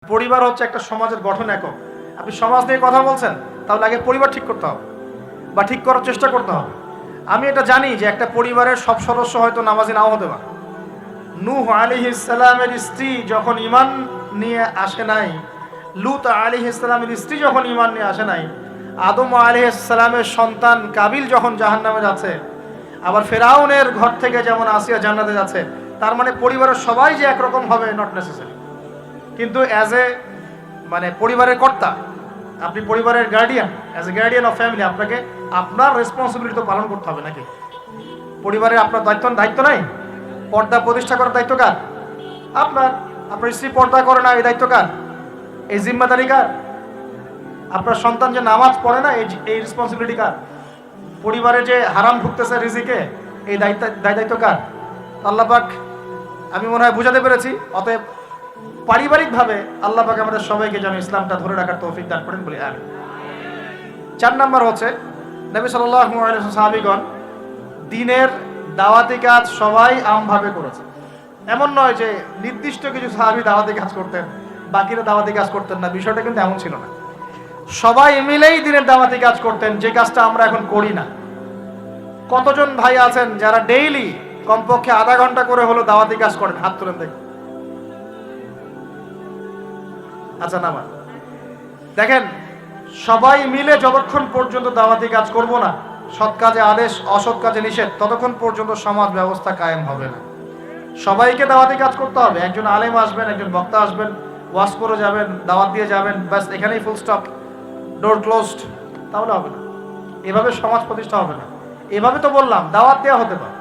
পরিবার হচ্ছে একটা সমাজের গঠন একক। আপনি সমাজ নিয়ে কথা বলছেন, তাহলে আগে পরিবার ঠিক করতে হবে বা ঠিক করার চেষ্টা করতে হবে। আমি এটা জানি যে একটা পরিবারের সব সদস্য হয়তো নামাজি নাও হতে পারে। নূহ আলাইহিস সালামের স্ত্রী যখন ঈমান নিয়ে আসে নাই, লূত আলাইহিস সালামের স্ত্রী যখন ঈমান নিয়ে আসে নাই, আদম আলাইহিস সালামের সন্তান কাবিল যখন জাহান্নামে যাচ্ছে, আবার ফেরাউনের ঘর থেকে যেমন আসিয়া জান্নাতে যাচ্ছে, তার মানে পরিবারের সবাই যে একরকম হবে নট নেসেসারি। কিন্তু অ্যাজ এ পরিবারের কর্তা, আপনি পরিবারের guardian, as a guardian of family, আপনাকে আপনার রেসপন্সিবিলিটি তো পালন করতে হবে নাকি? পরিবারে আপনার দায়িত্ব নাই? পর্দা প্রতিষ্ঠা করার দায়িত্ব কার? আপনার স্ত্রী পর্দা করে না, এই দায়িত্ব কার? এই জিম্মাদারি কার? আপনার সন্তান যে নামাজ পড়ে না, এই রেসপন্সিবিলিটি কার? পরিবারে যে হারাম ঢুকতেছে রিজিকে, এই দায়িত্ব কার? আল্লাহ পাক, আমি মনে হয় বুঝাতে পেরেছি। অতএব পারিবারিকভাবে আল্লাহ পাক আমাদের সবাইকে যেন ইসলামটা ধরে রাখার তৌফিক দান করেন বলি আমিন। 4 নাম্বার হচ্ছে, নবী সাল্লাল্লাহু আলাইহি ওয়াসাল্লাম সাহাবীগণ দ্বীনের দাওয়াতি কাজ সবাই আমভাবে করেছে। এমন নয় যে নির্দিষ্ট কিছু সাহাবী দাওয়াতি কাজ করতেন, বাকিরা দাওয়াতি কাজ করতেন না, বিষয়টা কিন্তু এমন ছিল না। সবাই মিলেই দ্বীনের দাওয়াতি কাজ করতেন, যে কাজটা আমরা এখন করি না। কতজন ভাই আছেন যারা ডেইলি কমপক্ষে আধা ঘন্টা করে হলো দাওয়াতি কাজ করেন? হাত তুলেন দেখি। আচ্ছা, নামা দেখেন, সবাই মিলে যতক্ষণ পর্যন্ত দাওয়াতি কাজ করব না, সৎ কাজে আদেশ অসৎ কাজে নিষেধ, ততক্ষণ পর্যন্ত সমাজ ব্যবস্থা কায়েম হবে না। সবাইকে দাওয়াতি কাজ করতে হবে। একজন আলেম আসবেন, একজন বক্তা আসবেন, ওয়াজ করে যাবেন, দাওয়াত দিয়ে যাবেন, ব্যাস এখানেই ফুল স্টপ, ডোর ক্লোজড, তাহলে হবে না। এভাবে সমাজ প্রতিষ্ঠা হবে না। এভাবে তো বললাম, দাওয়াত দেওয়া হতে পারে,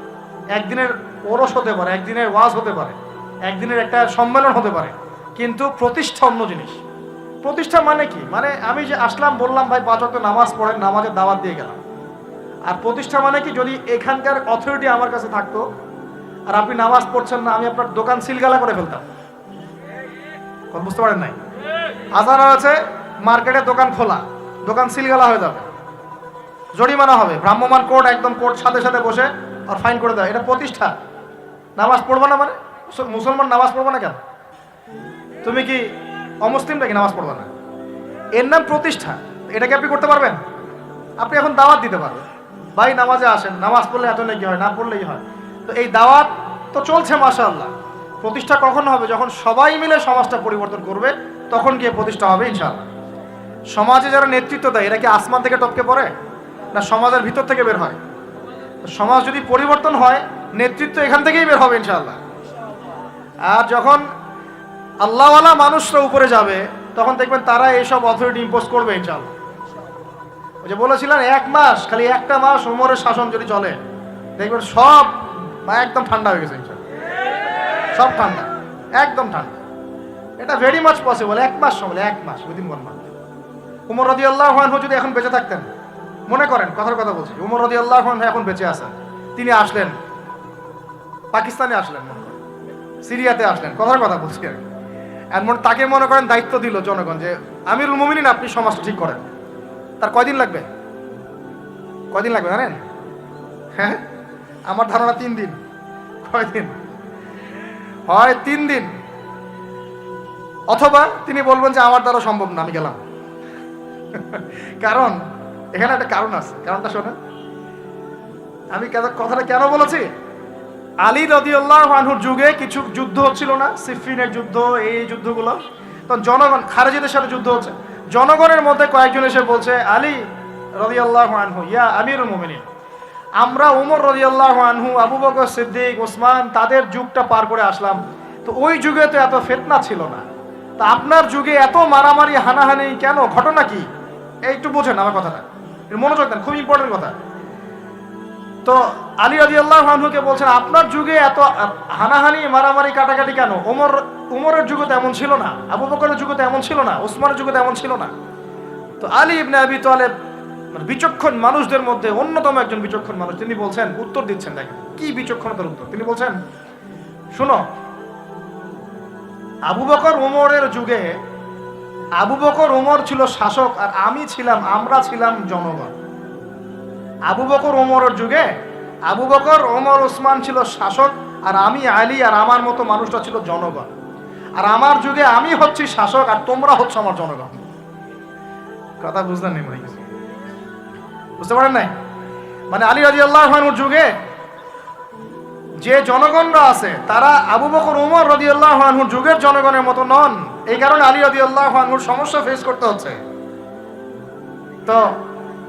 একদিনের ওরস হতে পারে, একদিনের ওয়াজ হতে পারে, একদিনের একটা সম্মেলন হতে পারে, কিন্তু প্রতিষ্ঠা অন্য জিনিস। প্রতিষ্ঠা মানে কি? মানে আমি যে আসলাম, বললাম ভাই 5 ওয়াক্ত নামাজ পড়েন, নামাজের দাওয়াত দিয়ে গেলাম। আর প্রতিষ্ঠা মানে কি? যদি এখানকার অথরিটি আমার কাছে থাকতো আর আপনি নামাজ পড়ছেন না, আমি আপনার দোকান সিলগালা করে ফেলতাম। বুঝতে পারেন নাই? আজান হয়েছে, মার্কেটে দোকান খোলা, দোকান সিলগালা হয়ে যাবে, জরিমানা হবে, ভ্রাম্যমাণ কোর্ট, একদম কোর্ট সাথে সাথে বসে আর ফাইন করে দেয়। এটা প্রতিষ্ঠা। নামাজ পড়বো না মানে? মুসলমান নামাজ পড়বো না কেন? তুমি কি অমুসলিম নাকি নামাজ পড়বে না? এর নাম প্রতিষ্ঠা। এটাকে আপনি করতে পারবেন? আপনি এখন দাওয়াত দিতে পারবেন, ভাই নামাজে আসেন, নামাজ পড়লে এত নাকি হয়, না পড়লেই হয়। তো এই দাওয়াত তো চলছে মাশাআল্লাহ। প্রতিষ্ঠা কখন হবে? যখন সবাই মিলে সমাজটা পরিবর্তন করবে, তখন গিয়ে প্রতিষ্ঠা হবে ইনশাআল্লাহ। সমাজে যারা নেতৃত্ব দেয়, এরা কি আসমান থেকে টপকে পড়ে, না সমাজের ভিতর থেকে বের হয়? সমাজ যদি পরিবর্তন হয়, নেতৃত্ব এখান থেকেই বের হবে ইনশাআল্লাহ। আর যখন আল্লাহওয়ালা মানুষরা উপরে যাবে, তখন দেখবেন তারা এইসব অথরিটি ইম্পোজ করবে ইনশাআল্লাহ। ওই যে বলেছিলেন, 1 মাস, খালি একটা মাস ওমরের শাসন যদি চলে, দেখবেন সব একদম ঠান্ডা হয়ে গেছে ইনশাআল্লাহ। সব ঠান্ডা, একদম ঠান্ডা। এটা ভেরি মাচ পসিবল। 1 মাস সময়, 1 মাস, উইদিন 1 মান্থ। উমর রাদিয়াল্লাহু আনহু যদি এখন বেঁচে থাকতেন, মনে করেন, কথার কথা বলছি, উমর রাদিয়াল্লাহু আনহু এখন বেঁচে আছেন, তিনি আসলেন পাকিস্তানে, আসলেন মনে করেন, সিরিয়াতে আসলেন, কথার কথা বলছি। এমন তাকে মনে করেন দায়িত্ব দিল জনগণ যে আমিরুল মুমিনিন, আপনি সমাজটা ঠিক করেন। তার কয়দিন লাগবে? কয়দিন লাগবে জানেন? হ্যাঁ, আমার ধারণা 3 দিন। কয়দিন হয়? 3 দিন। অথবা তিনি বলবেন যে আমার দ্বারা সম্ভব না, আমি গেলাম। কারণ এখানে একটা কারণ আছে। কারণটা শোনেন, আমি কথাটা কেন বলেছি। আলী রাদিয়াল্লাহু আনহুর যুগে কিছু যুদ্ধ হচ্ছিল না, সিফিনের যুদ্ধ, এই যুদ্ধগুলো। তখন জনগণ, খারেজিদের সাথে যুদ্ধ হচ্ছে, জনগণের মধ্যে কয়েকজন এসে বলছে, আলী রাদিয়াল্লাহু আনহু, ইয়া আমিরুল মুমিনিন, আমরা উমর রাদিয়াল্লাহু আনহু, আবু বকর সিদ্দিক, ওসমান, তাদের যুগটা পার করে আসলাম, তো ওই যুগে তো এত ফিতনা ছিল না, তা আপনার যুগে এত মারামারি হানাহানি কেন? ঘটনা কি? একটু বোঝেন আমার কথাটা, মনোযোগ দেন, খুব ইম্পর্টেন্ট কথা। তো আলী রাদিয়াল্লাহু আনহুকে বলছেন, আপনার যুগে এত হানাহানি মারামারি কাটাকাটি কেন? উমরের যুগে তো এমন ছিল না, আবু বকরের যুগে তো এমন ছিল না, ওসমানের যুগে তো এমন ছিল না। তো আলী ইবনে আবি তালেব, বিচক্ষণ মানুষদের মধ্যে অন্যতম একজন বিচক্ষণ মানুষ, তিনি বলছেন, উত্তর দিচ্ছেন, দেখেন কি বিচক্ষণতার উত্তর। তিনি বলছেন, শুনো, আবু বকর ওমরের যুগে আবু বকর ওমর ছিল শাসক, আর আমরা ছিলাম জনগণ। আবু বকর ওমরের যুগে আবু বকর, ওমর, ওসমান ছিল শাসক, আর আমি, আলী আর আমার মতো মানুষরা ছিল জনগণ। আর আমার যুগে আমি হচ্ছি শাসক আর তোমরা হচ্ছে আমার জনগণ। কথা বুঝলেন নি? মনে কিছু বুঝতে পারেন নাই? মানে আলী রাদিয়াল্লাহু আনহুর যুগে যে জনগণরা আছে তারা আবু বকর ওমর রাদিয়াল্লাহু আনহুর যুগের জনগণের মতো নন। এই কারণে আলী রাদিয়াল্লাহু আনহুর সমস্যা ফেস করতে হচ্ছে। তো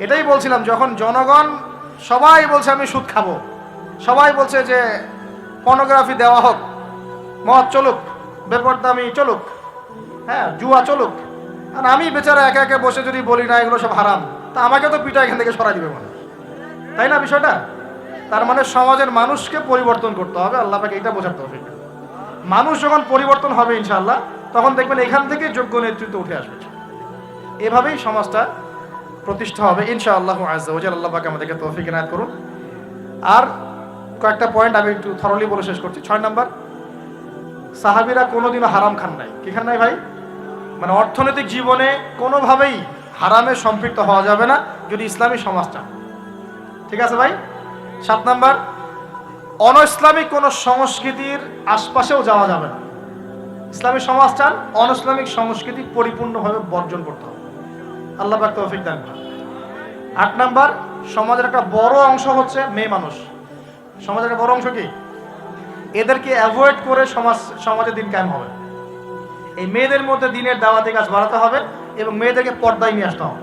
এটাই বলছিলাম, যখন জনগণ সবাই বলছে আমি সুদ খাবো, সবাই বলছে যে পর্নোগ্রাফি দেওয়া হোক, মদ চলুক, বেপরদামি চলুক, হ্যাঁ জুয়া চলুক, আর আমি বেচারা একা একা বসে যদি বলি না এগুলো সব হারাম, তা আমাকে তো পিঠা এখান থেকে সরাই দিবে মানুষ, তাই না বিষয়টা? তার মানে সমাজের মানুষকে পরিবর্তন করতে হবে, আল্লাহ পাকে এটা বোঝাতে হবে। মানুষ যখন পরিবর্তন হবে ইনশাআল্লাহ, তখন দেখবেন এখান থেকে যোগ্য নেতৃত্ব উঠে আসবে। এভাবেই সমাজটা প্রতিষ্ঠা হবে ইনশাআল্লাহ আযজা ওয়া জাল্লা। আল্লাহ পাক আমাদেরকে তৌফিক ইনায়াত করুন। আর কয়েকটা পয়েন্ট আমি একটু থরলি বলে শেষ করছি। 6 নাম্বার, সাহাবীরা কোনোদিনও হারাম খান নাই। কি খান নাই ভাই? মানে অর্থনৈতিক জীবনে কোনোভাবেই হারামে সম্পৃক্ত হওয়া যাবে না যদি ইসলামী সমাজ চান। ঠিক আছে ভাই? 7 নাম্বার, অনইসলামিক কোনো সংস্কৃতির আশপাশেও যাওয়া যাবে না। ইসলামী সমাজ চান, অনইসলামিক সংস্কৃতি পরিপূর্ণভাবে বর্জন করতে হবে। আল্লাহ পাক তৌফিক দান করুন। 8 নাম্বার, সমাজের একটা বড় অংশ হচ্ছে মেয়ে মানুষ। সমাজের একটা বড় অংশ কি? এদেরকে অ্যাভয়েড করে সমাজে দিন কায়েম হবে। এই মেয়েদের মধ্যে দিনের দাওয়াতি কাজ বাড়াতে হবে এবং মেয়েদেরকে পর্দায় নিয়ে আসতে হবে।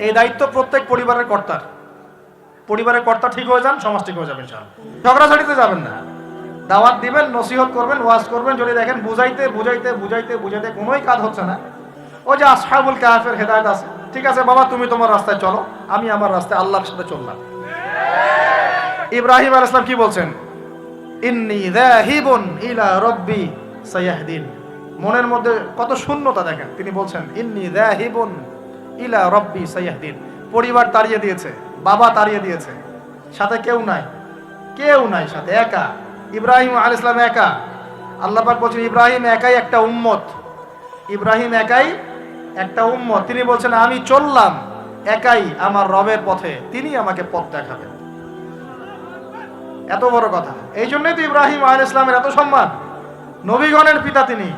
এই দায়িত্ব প্রত্যেক পরিবারের কর্তার। পরিবারের কর্তা ঠিক হয়ে যান, সমাজ ঠিক হয়ে যাবে ইনশাআল্লাহ। ঝগড়াঝাড়িতে যাবেন না, দাওয়াত দিবেন, নসিহত করবেন, ওয়াজ করবেন। যদি দেখেন বুঝাইতে বুঝাইতে বুঝাইতে বুঝাইতে কোনোই কাজ হচ্ছে না, ওই যে আসহাবুল কাহফের হেদায়েত আছে, ঠিক আছে বাবা তুমি তোমার রাস্তায় চলো, আমি আমার রাস্তায় আল্লাহর সাথে চললাম। ইব্রাহিম আলাইহিস সালাম কি বলছেন? ইন্নী যাহিবুন ইলা রাব্বি সায়াহদিন। মনের মধ্যে কত শূন্যতা দেখেন, তিনি বলছেন ইন্নী যাহিবুন ইলা রাব্বি সায়াহদিন। পরিবার তাড়িয়ে দিয়েছে, বাবা তাড়িয়ে দিয়েছে, সাথে কেউ নাই, কেউ নাই সাথে, একা। ইব্রাহিম আলাইহিস সালাম একা। আল্লাহ পাক বলছেন ইব্রাহিম একাই একটা উম্মত, ইব্রাহিম একাই একটা উম্মত। তিনি বলছেন আমি চললাম একাই আমার রবের পথে, তিনি আমাকে পথ দেখাবেন। এত বড় কথা। এই জন্যই তো ইব্রাহিম আলাইহিস সালামের এত সম্মান। নবীগণের পিতা তিনি,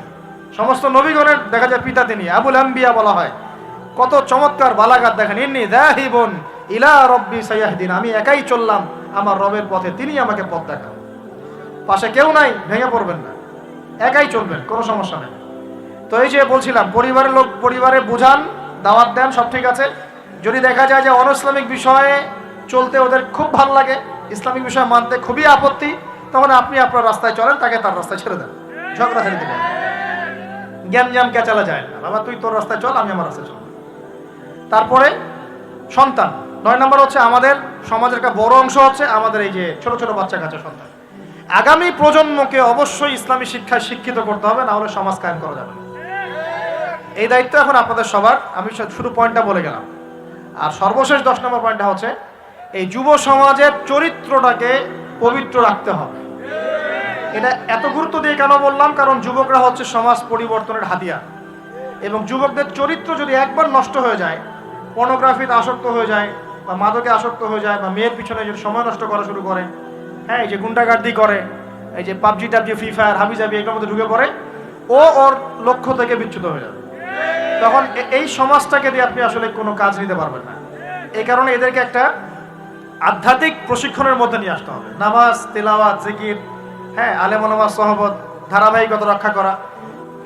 সমস্ত নবীগণের দেখা যায় পিতা তিনি, আবুল আম্বিয়া বলা হয়। কত চমৎকার বালাগাত দেখেন। ইন্নী যাহিবুন ইলা রাব্বি সায়াহদিন, আমি একাই চললাম আমার রবের পথে, তিনি আমাকে পথ দেখাবেন। পাশে কেউ নাই, ভেঙে পড়বেন না, একাই চলবেন, কোনো সমস্যা নেই। তো এই যে বলছিলাম, পরিবারের লোক পরিবারে বুঝান, দাওয়াত দেন, সব ঠিক আছে। যদি দেখা যায় যে অনইসলামিক বিষয়ে চলতে ওদের খুব ভালো লাগে, ইসলামিক বিষয় মানতে খুবই আপত্তি, তখন আপনি আপনার রাস্তায় চলেন, তাকে তার রাস্তায় ছেড়ে দেন। ঝগড়া ছেড়ে দেবেন, জ্ঞান কেচালা যায় না। বাবা তুই তোর রাস্তায় চল, আমি আমার রাস্তায় চল। তারপরে সন্তান। 9 নম্বর হচ্ছে আমাদের সমাজের একটা বড় অংশ হচ্ছে আমাদের এই যে ছোট ছোট বাচ্চা কাচ্চা সন্তান। আগামী প্রজন্মকে অবশ্যই ইসলামী শিক্ষায় শিক্ষিত করতে হবে, না হলে সমাজ কায়েম করা যাবে না। এই দায়িত্ব এখন আপনাদের সবার। আমি শুধু পয়েন্টটা বলে গেলাম। আর সর্বশেষ 10 নম্বর পয়েন্টটা হচ্ছে এই যুব সমাজের চরিত্রটাকে পবিত্র রাখতে হবে। এটা এত গুরুত্ব দিয়ে কেন বললাম? কারণ যুবকরা হচ্ছে সমাজ পরিবর্তনের হাতিয়ার, এবং যুবকদের চরিত্র যদি একবার নষ্ট হয়ে যায়, পর্নোগ্রাফিতে আসক্ত হয়ে যায়, বা মাদকে আসক্ত হয়ে যায়, বা মেয়ের পিছনে যদি সময় নষ্ট করা শুরু করে, হ্যাঁ এই যে গুন্ডাগার্দি করে, এই যে পাবজি টাবজি ফ্রি ফায়ার হাবিজাবি এগুলোর মধ্যে ঢুকে পড়ে, ও ওর লক্ষ্য থেকে বিচ্যুত হয়ে যাবে। তখন এই সমাজটাকে দিয়ে আপনি আসলে কোনো কাজ নিতে পারবেন না। এই কারণে এদেরকে একটা আধ্যাত্মিক প্রশিক্ষণের মধ্যে নিয়ে আসতে হবে। নামাজ, তেলাওয়াত, জিকির, হ্যাঁ আলেম ওলামা সহবত, ধারাবাহিকতা রক্ষা করা,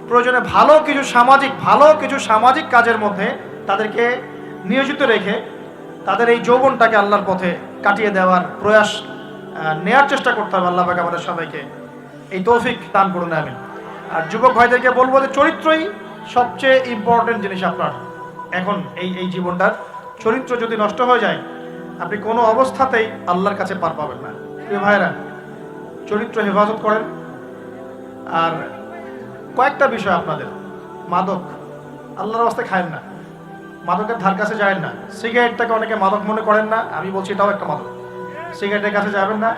প্রয়োজনে ভালো কিছু সামাজিক কাজের মধ্যে তাদেরকে নিয়োজিত রেখে তাদের এই যৌবনটাকে আল্লাহর পথে কাটিয়ে দেওয়ার প্রয়াস নেয়ার চেষ্টা করতে হবে। আল্লাহ পাক আমাদের সবাইকে এই তৌফিক দান করুন, আমিন। আর যুবক ভাইদেরকে বলবো যে চরিত্রই সবচেয়ে ইম্পর্টেন্ট জিনিস আপনার এখন এই জীবনটার। চরিত্র যদি নষ্ট হয়ে যায়, আপনি কোনো অবস্থাতেই আল্লাহর কাছে পার পাবেন না। প্রিয় ভাইরা, চরিত্র হেফাজত করেন। আর কয়েকটা বিষয় আপনাদের, মাদক আল্লাহর রাস্তায় খায়েন না, মাদকের ধার কাছে যায় না। সিগারেটটাকে অনেকে মাদক মনে করেন না, আমি বলছি এটাও একটা মাদক। সিগারেটের কাছে যাবেন না।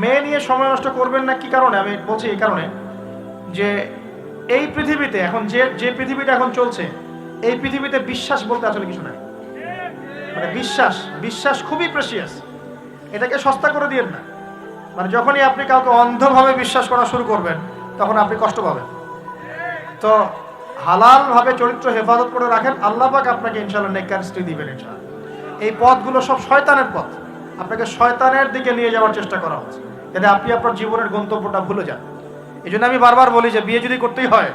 মেয়ে নিয়ে সময় নষ্ট করবেন না। কি কারণে আমি বলছি? এই কারণে যে এই পৃথিবীতে এখন যে পৃথিবীটা এখন চলছে, এই পৃথিবীতে বিশ্বাস বলতে আসলে কিছু নাই। মানে বিশ্বাস খুবই প্রেসিয়াস, এটাকে সস্তা করে দিয়েন না। মানে যখনই আপনি কাউকে অন্ধভাবে বিশ্বাস করা শুরু করবেন, তখন আপনি কষ্ট পাবেন। তো হালালভাবে চরিত্র হেফাজত করে রাখেন, আল্লাহ পাক আপনাকে ইনশাআল্লাহ নেককার স্ত্রী দিবেন ইনশাআল্লাহ। এই পথগুলো সব শয়তানের পথ, আপনাকে শয়তানের দিকে নিয়ে যাওয়ার চেষ্টা করা হচ্ছে, যাতে আপনি আপনার জীবনের গন্তব্যটা ভুলে যান। এই জন্য আমি বারবার বলি যে বিয়ে যদি করতেই হয়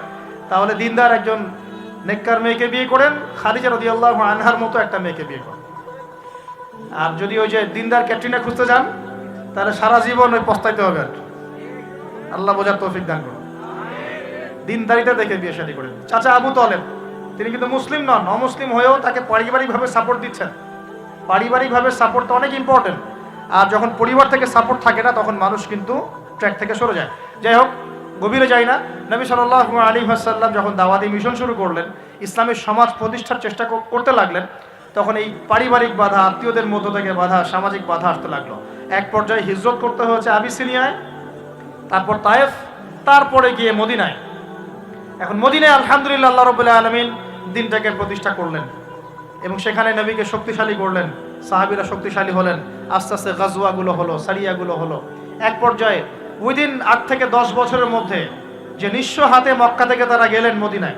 তাহলে দিনদার একজন নেককার মেয়েকে বিয়ে করেন, খাদিজা রাদিয়াল্লাহু আনহার মতো একটা মেয়েকে বিয়ে করেন। আর যদি ওই যে দিনদার ক্যাটরিনা খুঁজতে যান তাহলে সারা জীবন ওই পস্তাইতে হবে। আর আল্লাহ বোঝার তৌফিক দান করুন। দিনদারিটা দেখে বিয়ে শাদী করেন। চাচা আবু তালেব তিনি কিন্তু মুসলিম নন, অমুসলিম হয়েও তাকে পারিবারিকভাবে সাপোর্ট দিচ্ছেন। পারিবারিকভাবে সাপোর্টটা অনেক ইম্পর্টেন্ট। আর যখন পরিবার থেকে সাপোর্ট থাকে না তখন মানুষ কিন্তু ট্র্যাক থেকে সরে যায়। যাই হোক, গভীরে যাই না। নবী সাল্লাল্লাহু আলাইহি ওয়াসাল্লাম যখন দাওয়াতি মিশন শুরু করলেন, ইসলামের সমাজ প্রতিষ্ঠার চেষ্টা করতে লাগলেন, তখন এই পারিবারিক বাধা, আত্মীয়দের মধ্য থেকে বাধা, সামাজিক বাধা আসতে লাগলো। এক পর্যায়ে হিজরত করতে হয়েছে আবিসিনিয়ায়, তারপর তায়েফ, তারপরে গিয়ে মদিনায়। এখন মদিনায় আলহামদুলিল্লাহ আল্লাহ রাব্বুল আলামিন দিনটাকে প্রতিষ্ঠা করলেন এবং সেখানে নবীকে শক্তিশালী করলেন, সাহাবীরা শক্তিশালী হলেন। আস্তে আস্তে গাজওয়াগুলো হলো, সারিয়াগুলো হলো। এক পর্যায়ে উইদিন 8 থেকে 10 বছরের মধ্যে যে নিঃস্ব হাতে মক্কা থেকে তারা গেলেন মদিনায়,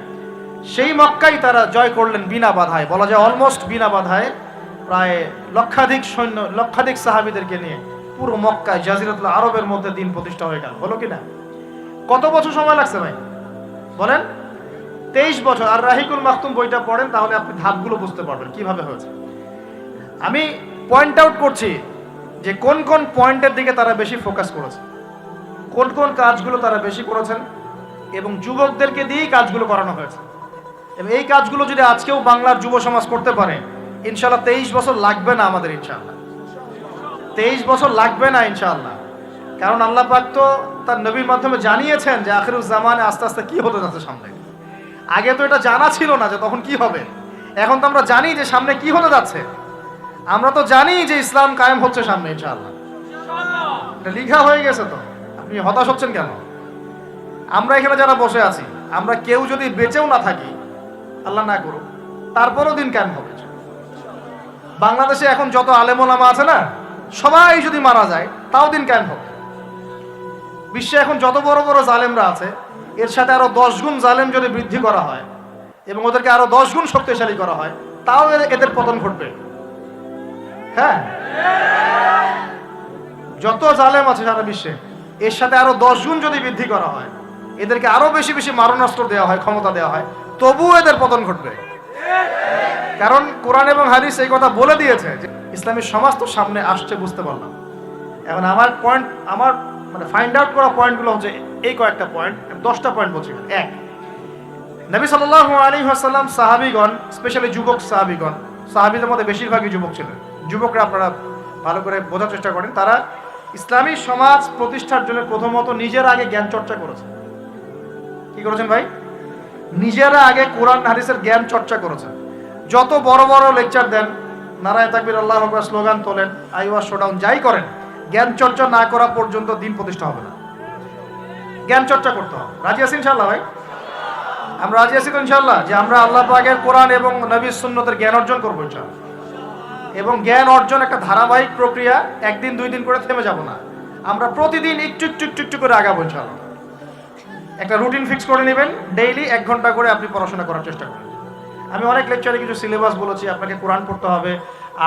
সেই মক্কাই তারা জয় করলেন বিনা বাধায়, বলা যায় অলমোস্ট বিনা বাধায়। প্রায় লক্ষাধিক সৈন্য, লক্ষাধিক সাহাবীদেরকে নিয়ে পুরো মক্কায়, জাজিরাতুল আরবের মধ্যে দিন প্রতিষ্ঠা হয়ে গেল। হলো কিনা? কত বছর সময় লাগছে ভাই বলেন? 23 বছর। আর রাহিকুল মাকতুম বইটা পড়েন তাহলে আপনি ধাপগুলো বুঝতে পারবেন কিভাবে হয়েছে। আমি পয়েন্ট আউট করছি যে কোন কোন পয়েন্টের দিকে তারা বেশি ফোকাস করেছে, কোন কোন কাজগুলো তারা বেশি করেছেন, এবং যুবকদেরকে দিয়েই কাজগুলো করানো হয়েছে। এবং এই কাজগুলো যদি আজকেও বাংলার যুব সমাজ করতে পারে, ইনশাআল্লাহ 23 বছর লাগবে না আমাদের, ইনশাআল্লাহ 23 বছর লাগবে না ইনশাআল্লাহ। কারণ আল্লাহ পাক তো তার নবীর মাধ্যমে জানিয়েছেন যে আখিরুজ জামানে আস্তে আস্তে কি হতে যাচ্ছে সামনে। আগে তো এটা জানা ছিল না যে তখন কি হবে। এখন তো আমরা জানি যে সামনে কি হতে যাচ্ছে। আমরা তো জানি যে ইসলাম কায়েম হচ্ছে সামনে ইনশাআল্লাহ, এটা লেখা হয়ে গেছে। তো আপনি হতাশ হচ্ছেন কেন? আমরা এখানে যারা বসে আছি, আমরা কেউ যদি বেঁচেও না থাকি, আল্লাহ না করুক, তারপরও দিন কায়েম হবে। বাংলাদেশে এখন যত আলেম ওলামা আছে না, সবাই যদি মারা যায় তাও দিন কায়েম হবে। বিশ্বে এখন যত বড় বড় জালেমরা আছে, এর সাথে আরো 10 গুণ জালেম যদি বৃদ্ধি করা হয় এবং ওদেরকে আরো 10 গুণ শক্তিশালী করা হয়, তাও এদের পতন ঘটবে। হ্যাঁ, যত জালেম আছে সারা বিশ্বে, এর সাথে আরো 10 গুণ যদি বৃদ্ধি করা হয়, এদেরকে আরো বেশি বেশি মারণাস্ত্র দেওয়া হয়, ক্ষমতা দেওয়া হয়, তবুও এদের পতন ঘটবে। কারণ কোরআন এবং হাদিস এই কথা বলে দিয়েছে যে ইসলামী সমাজ তো সামনে আসছে, বুঝতে পারলাম। এখন আমার পয়েন্ট, আমার মানে ফাইন্ড আউট করা পয়েন্টগুলো হচ্ছে এই কয়েকটা পয়েন্ট, 10টা পয়েন্ট বলছি। এক, নবী সাল্লাল্লাহু আলাইহি ওয়াসাল্লাম সাহাবীগণ, স্পেশালি যুবক সাহাবীগণ, সাহাবীদের মধ্যে বেশিরভাগই যুবক ছিলেন। যুবকরা আপনারা ভালো করে বোঝার চেষ্টা করেন, তারা ইসলামী সমাজ প্রতিষ্ঠার জন্য প্রথমত নিজের আগে জ্ঞান চর্চা করেছে। কি করেছেন ভাই? নিজেরা আগে কোরআন হাদিসের জ্ঞান চর্চা করেছেন। যত বড় বড় লেকচার দেন, নারায়ে তাকবীর, আল্লাহু আকবার স্লোগান তোলেন, আইওয়া শোডাউন যাই করেন, জ্ঞান চর্চা না করা পর্যন্ত দিন প্রতিষ্ঠা হবে না। জ্ঞান চর্চা করতে হবে। রাজি আছি ইনশাআল্লাহ ভাই? আমরা রাজি আছি তো ইনশাআল্লাহ যে আমরা আল্লাহ পাকের কোরআন এবং নবীর সুন্নতের জ্ঞান অর্জন করবো ইনশাআল্লাহ। এবং জ্ঞান অর্জন একটা ধারাবাহিক প্রক্রিয়া, একদিন 2 দিন করে থেমে যাব না। আমরা প্রতিদিন একটু একটু একটু একটু করে আগাবো ইনশাআল্লাহ। একটা রুটিন ফিক্স করে নেবেন, ডেইলি 1 ঘন্টা করে আপনি পড়াশোনা করার চেষ্টা করবেন। আমি অনেক লেকচারে কিছু সিলেবাস বলেছি, আপনাকে কোরআন পড়তে হবে,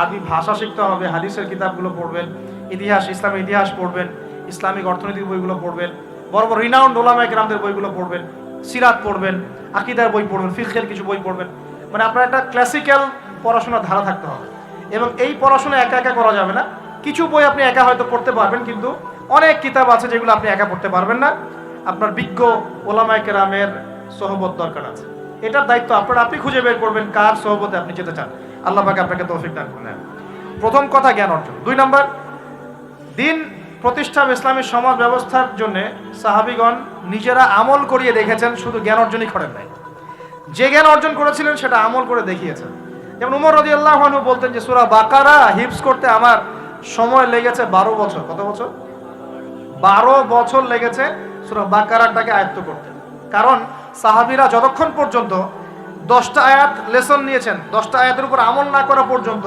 আরবি ভাষা শিখতে হবে, হাদিসের কিতাবগুলো পড়বেন, ইতিহাস, ইসলামের ইতিহাস পড়বেন, ইসলামিক অর্থনৈতিক বইগুলো পড়বেন, বড় বড় রিনাউন্ড ওলামায়ে কেরামদের বইগুলো পড়বেন, সিরাত পড়বেন, আকীদার বই পড়বেন, ফিকহের কিছু বই পড়বেন। মানে আপনার একটা ক্লাসিক্যাল পড়াশোনার ধারা থাকতে হবে। এবং এই পড়াশোনা একা একা করা যাবে না। কিছু বই আপনি একা হয়তো পড়তে পারবেন, কিন্তু অনেক কিতাব আছে যেগুলো আপনি একা পড়তে পারবেন না। আপনার বিজ্ঞ ওলামায়ে কেরামের সোহবত দরকার আছে। এটার দায়িত্ব আপনার, আপনি খুঁজে বের করবেন কার সোহবতে আপনি যেতে চান। আল্লাহ পাক আপনাকে তৌফিক দান করুন। প্রথম কথা জ্ঞান অর্জন। 2 নম্বর, দিন প্রতিষ্ঠা ইসলামী সমাজ ব্যবস্থার জন্য সাহাবীগণ নিজেরা আমল করিয়ে দেখেছেন, শুধু জ্ঞান অর্জনই করেন নাই। যে জ্ঞান অর্জন করেছিলেন সেটা আমল করে দেখিয়েছেন। যেমন উমর রাদিয়াল্লাহু আনহু বলতেন যে সূরা বাকারা হিফজ করতে আমার সময় লেগেছে 12 বছর। কত বছর? 12 বছর লেগেছে সূরা বাকারাটাকে আয়ত্ত করতে। কারণ সাহাবীরা যতক্ষণ পর্যন্ত 10টা আয়াত লেসন নিয়েছেন, 10টা আয়াতের উপর আমল না করা পর্যন্ত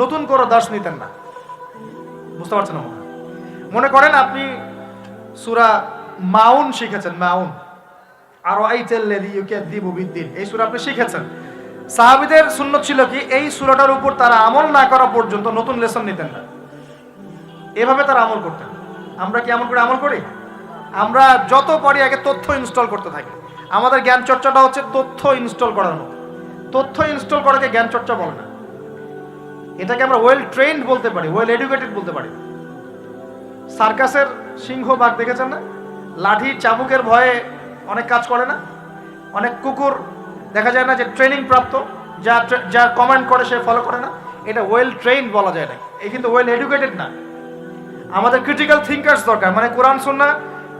নতুন করে দার্স নিতেন না। বুঝতে পারছেন? মনে করেন আপনি সূরা মাউন শিখেছেন, মাউন। আর আইতাল্লাযী ইউকাযযিবু বিদ্দিন, এই সূরা আপনি শিখেছেন। সাহাবীদের সুন্নাত ছিল কি, এই সূরাটার উপর তারা আমল না করা পর্যন্ত নতুন লেসন নিতেন না, এভাবে তারা আমল করতেন। আমরা কি আমল করি? আমরা যত পারি আগে তথ্য ইনস্টল করতে থাকি। আমাদের জ্ঞান চর্চাটা হচ্ছে তথ্য ইনস্টল করার মতো। তথ্য ইনস্টল করাকে জ্ঞান চর্চা বলে না, এটাকে আমরা ওয়েল ট্রেন্ড বলতে পারি, ওয়েল এডুকেটেড বলতে পারি। সার্কাসের সিংহ বাঘ দেখেছেন না? লাঠি চাবুকের ভয়ে অনেক কাজ করে না? অনেক কুকুর দেখা যায় না যে ট্রেনিং প্রাপ্ত, যা কমান্ড করে সে ফলো করে না? এটা ওয়েল ট্রেন্ড বলা যায় না, এই কিন্তু ওয়েল এডুকেটেড না। আমাদের ক্রিটিক্যাল থিঙ্কার্স দরকার, মানে কোরআন সুন্নাহ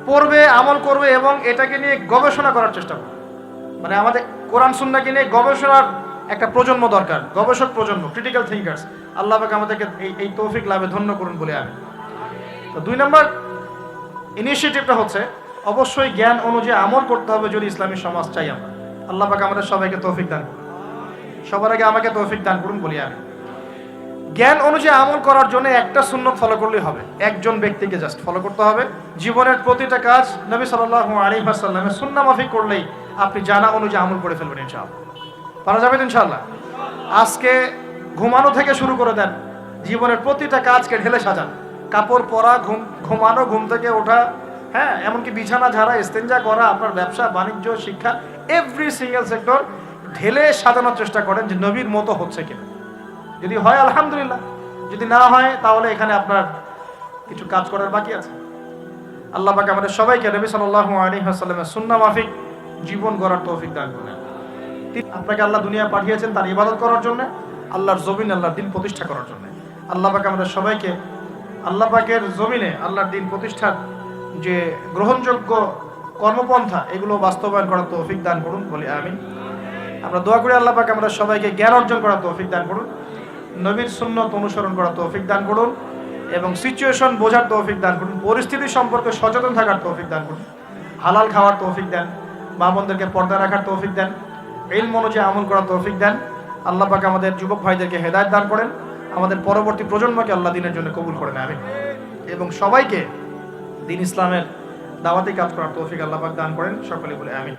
পড়বে, আমল করবে এবং এটাকে নিয়ে গবেষণা করার চেষ্টা করবে। মানে আমাদের কোরআন সুন্নাহকে নিয়ে গবেষণার একটা প্রজন্ম দরকার, গবেষক প্রজন্ম, ক্রিটিক্যাল থিঙ্কার্স। আল্লাহ পাক আমাদেরকে এই তৌফিক লাভে ধন্য করুন বলে আমি। তো 2 নম্বর ইনিশিয়েটিভটা হচ্ছে অবশ্যই জ্ঞান অনুযায়ী আমল করতে হবে যদি ইসলামী সমাজ চাই আমরা। আল্লাহ পাক আমাদের সবাইকে তৌফিক দান করুন, সবার আগে আমাকে তৌফিক দান করুন বলি আমি। জ্ঞান অনুযায়ী আমল করার জন্য একটা সুন্নত ফলো করলেই হবে, একজন ব্যক্তিকে জাস্ট ফলো করতে হবে। জীবনের প্রতিটা কাজ নবী সাল্লাল্লাহু আলাইহি ওয়াসাল্লামের সুন্নাহ মাফিক করলেই আপনি জানা অনুযায়ী আমল করে ফেলবেন ইনশাআল্লাহ। পারা যাবে তো ইনশাআল্লাহ? আজকে ঘুমানো থেকে শুরু করে দেন, জীবনের প্রতিটা কাজকে ঢেলে সাজান। কাপড় পরা, ঘুমানো, ঘুম থেকে ওঠা, হ্যাঁ, এমনকি বিছানা ঝাড়া, ইস্তেঞ্জা করা, আপনার ব্যবসা বাণিজ্য, শিক্ষা, এভরি সিঙ্গেল সেক্টর ঢেলে সাজানোর চেষ্টা করেন যে নবীর মতো হচ্ছে কিনা। যদি হয় আলহামদুলিল্লাহ, যদি না হয় তাহলে এখানে আপনার কিছু কাজ করার বাকি আছে। আল্লাহ পাক আমাদের সবাইকে নবী সাল্লাল্লাহু আলাইহি ওয়াসাল্লামের সুন্নাহ মাফিক জীবন গড়ার তৌফিক দান করেন। আপনাকে আল্লাহ দুনিয়া পাঠিয়েছেন তার ইবাদত করার জন্য, আল্লাহর জমিন আল্লাহর দিন প্রতিষ্ঠা করার জন্য। আল্লাহ পাক আমাদের সবাইকে আল্লাহ পাকের জমিনে আল্লাহর দিন প্রতিষ্ঠার যে গ্রহণযোগ্য কর্মপন্থা এগুলো বাস্তবায়ন করার তৌফিক দান করুন বলি আমিন। আমরা দোয়া করি আল্লাহ পাক আমাদের সবাইকে জ্ঞান অর্জন করার তৌফিক দান করুন, নবীর সুন্নাত অনুসরণ করার তৌফিক দান করুন এবং সিচুয়েশন বোঝার তৌফিক দান করুন, পরিস্থিতি সম্পর্কে সচেতন থাকার তৌফিক দান করুন, হালাল খাওয়ার তৌফিক দেন, মা বোনদেরকে পর্দা রাখার তৌফিক দেন, ইলম অনুযায়ী আমল করার তৌফিক দেন। আল্লাহ পাক আমাদের যুবক ভাইদেরকে হেদায়েত দান করেন, আমাদের পরবর্তী প্রজন্মকে আল্লাহ দিনের জন্য কবুল করেন আমিন। এবং সবাইকে দিন ইসলামের দাওয়াতি কাজ করার তৌফিক আল্লাহ পাক দান করেন, সকলে বলে আমিন।